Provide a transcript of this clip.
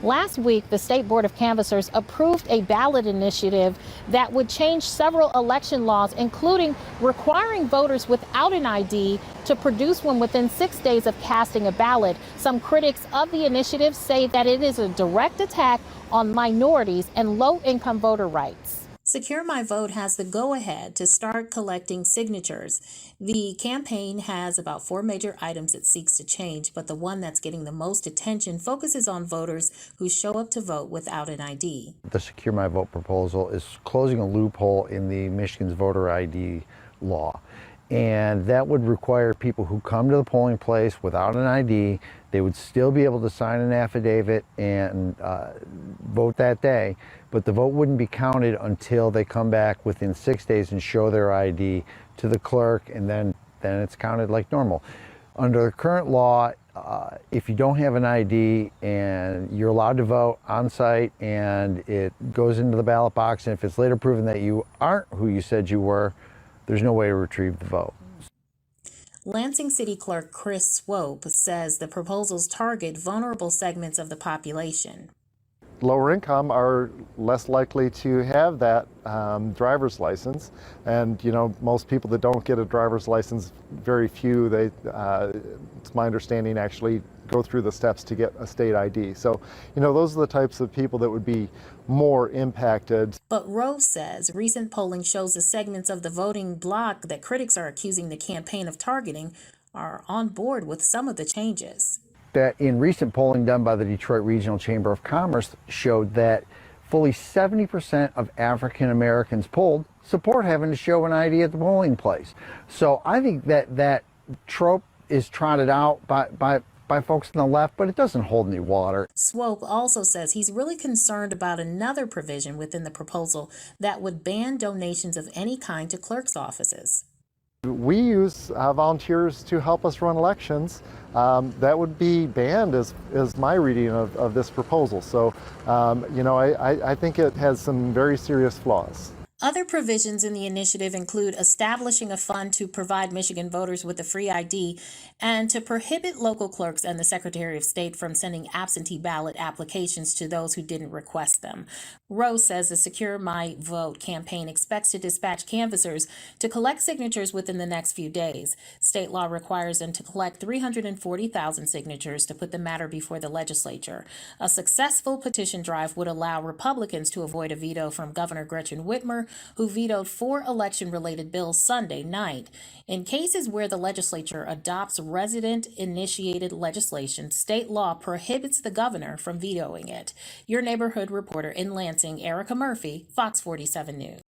Last week, the State Board of Canvassers approved a ballot initiative that would change several election laws, including requiring voters without an ID to produce one within 6 days of casting a ballot. Some critics of the initiative say that it is a direct attack on minorities and low-income voter rights. Secure My Vote has the go-ahead to start collecting signatures. The campaign has about 4 major items it seeks to change, but the one that's getting the most attention focuses on voters who show up to vote without an ID. The Secure My Vote proposal is closing a loophole in the Michigan's voter ID law. And that would require people who come to the polling place without an ID, they would still be able to sign an affidavit and vote that day, but the vote wouldn't be counted until they come back within 6 days and show their ID to the clerk, and then it's counted like normal. Under the current law, if you don't have an ID and you're allowed to vote on site and it goes into the ballot box, and if it's later proven that you aren't who you said you were, there's no way to retrieve the vote. Lansing City Clerk Chris Swope says the proposals target vulnerable segments of the population. Lower income are less likely to have that driver's license, and most people that don't get a driver's license, very few, it's my understanding, actually go through the steps to get a state ID. So those are the types of people that would be more impacted. But Rose says recent polling shows the segments of the voting bloc that critics are accusing the campaign of targeting are on board with some of the changes. That in recent polling done by the Detroit Regional Chamber of Commerce showed that fully 70% of African Americans polled support having to show an ID at the polling place. So I think that trope is trotted out by folks on the left, but it doesn't hold any water. Swope also says he's really concerned about another provision within the proposal that would ban donations of any kind to clerks' offices. We use volunteers to help us run elections. That would be banned is my reading of this proposal. So, I think it has some very serious flaws. Other provisions in the initiative include establishing a fund to provide Michigan voters with a free ID and to prohibit local clerks and the Secretary of State from sending absentee ballot applications to those who didn't request them. Rose says the Secure My Vote campaign expects to dispatch canvassers to collect signatures within the next few days. State law requires them to collect 340,000 signatures to put the matter before the legislature. A successful petition drive would allow Republicans to avoid a veto from Governor Gretchen Whitmer, who vetoed 4 election-related bills Sunday night. In cases where the legislature adopts resident-initiated legislation, state law prohibits the governor from vetoing it. Your neighborhood reporter in Lansing, Erica Murphy, Fox 47 News.